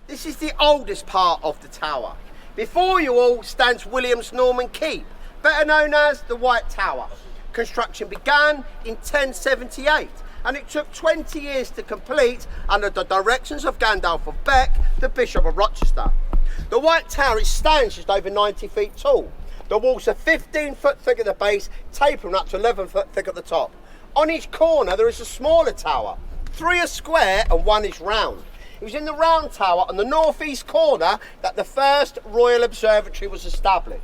This is the oldest part of the tower. Before you all stands William's Norman Keep, better known as the White Tower. Construction began in 1078 and it took 20 years to complete under the directions of Gandalf of Beck, the Bishop of Rochester. The White Tower stands just over 90 feet tall. The walls are 15 foot thick at the base, tapering up to 11 foot thick at the top. On each corner there is a smaller tower. 3 are square and 1 is round. It was in the round tower on the northeast corner that the first Royal Observatory was established.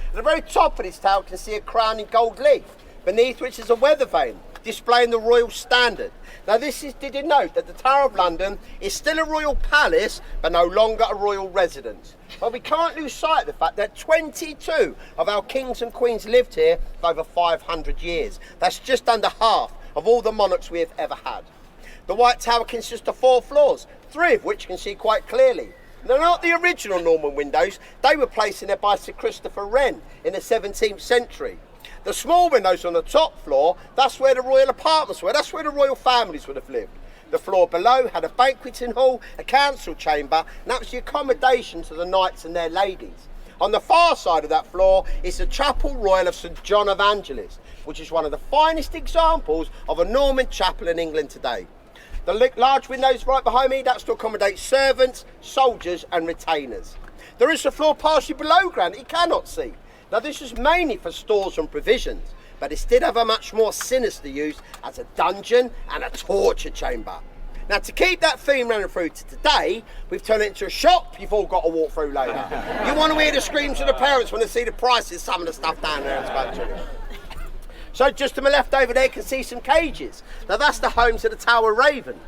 At the very top of this tower you can see a crown in gold leaf, beneath which is a weather vane displaying the royal standard. Now did you note that the Tower of London is still a royal palace but no longer a royal residence. But we can't lose sight of the fact that 22 of our kings and queens lived here for over 500 years. That's just under half of all the monarchs we have ever had. The White Tower consists of 4 floors, 3 of which you can see quite clearly. They're not the original Norman windows, they were placed in there by Sir Christopher Wren in the 17th century. The small windows on the top floor, that's where the royal apartments were, that's where the royal families would have lived. The floor below had a banqueting hall, a council chamber, and that was the accommodation to the knights and their ladies. On the far side of that floor is the Chapel Royal of St John Evangelist, which is one of the finest examples of a Norman chapel in England today. The large windows right behind me, that's to accommodate servants, soldiers and retainers. There is a floor partially below ground that you cannot see. Now this is mainly for stores and provisions, but it did have a much more sinister use as a dungeon and a torture chamber. Now to keep that theme running through to today, we've turned it into a shop you've all got to walk through later. You want to hear the screams of the parents when they see the prices, some of the stuff down there in Spain. So just to my left over there you can see some cages. Now that's the homes of the Tower Ravens.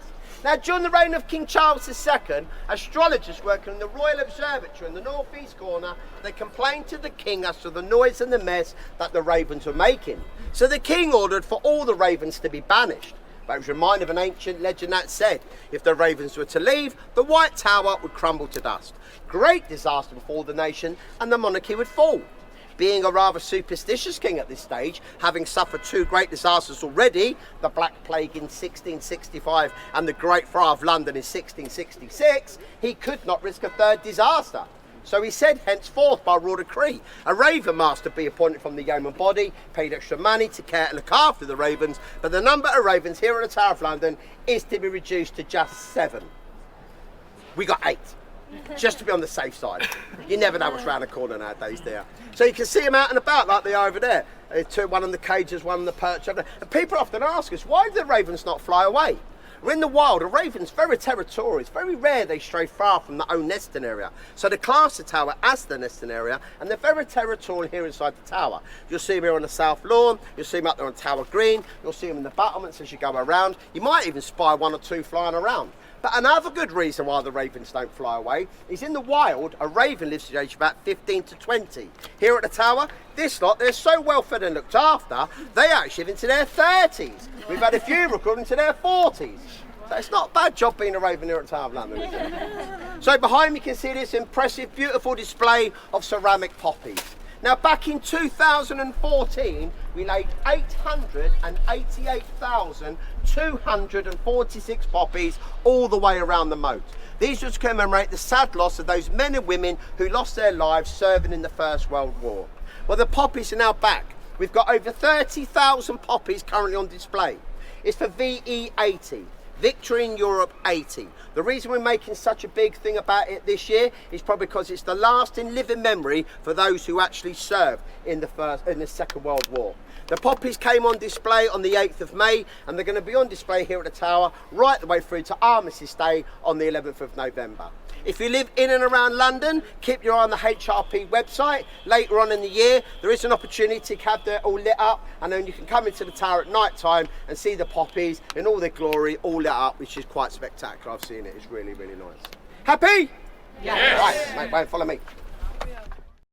Now during the reign of King Charles II, astrologers working in the Royal Observatory in the northeast corner, they complained to the king as to the noise and the mess that the ravens were making. So the king ordered for all the ravens to be banished. But it was reminded of an ancient legend that said, if the ravens were to leave, the White Tower would crumble to dust. Great disaster before the nation and the monarchy would fall. Being a rather superstitious king at this stage, having suffered 2 great disasters already, the Black Plague in 1665 and the Great Fire of London in 1666, he could not risk a 3rd disaster. So he said, henceforth by royal decree, a raven master be appointed from the yeoman body, paid extra money to care and look after the ravens, but the number of ravens here at the Tower of London is to be reduced to just 7. We got 8. Just to be on the safe side. You never know what's around the corner nowadays, do you? So you can see them out and about like they are over there. 2, one on the cages, one on the perch over there. And people often ask us, why do the ravens not fly away? Well, in the wild, a raven's very territorial. It's very rare they stray far from their own nesting area. So they class the tower as the nesting area, and they're very territorial here inside the tower. You'll see them here on the south lawn, you'll see them up there on Tower Green, you'll see them in the battlements as you go around. You might even spy 1 or 2 flying around. But another good reason why the ravens don't fly away is in the wild, a raven lives to the age of about 15 to 20. Here at the tower, this lot, they're so well fed and looked after, they actually live into their 30s. We've had a few recording into their 40s. So it's not a bad job being a raven here at the Tower of London, is it? So behind me you can see this impressive, beautiful display of ceramic poppies. Now back in 2014, we laid 888,246 poppies all the way around the moat. These just commemorate the sad loss of those men and women who lost their lives serving in the First World War. Well, the poppies are now back. We've got over 30,000 poppies currently on display. It's for VE 80. Victory in Europe 80. The reason we're making such a big thing about it this year is probably because it's the last in living memory for those who actually served in the Second World War. The poppies came on display on the 8th of May and they're going to be on display here at the Tower right the way through to Armistice Day on the 11th of November. If you live in and around London, keep your eye on the HRP website. Later on in the year, there is an opportunity to have it all lit up, and then you can come into the tower at night time and see the poppies in all their glory, all lit up, which is quite spectacular. I've seen it, it's really, really nice. Happy? Yes. Right, mate, follow me.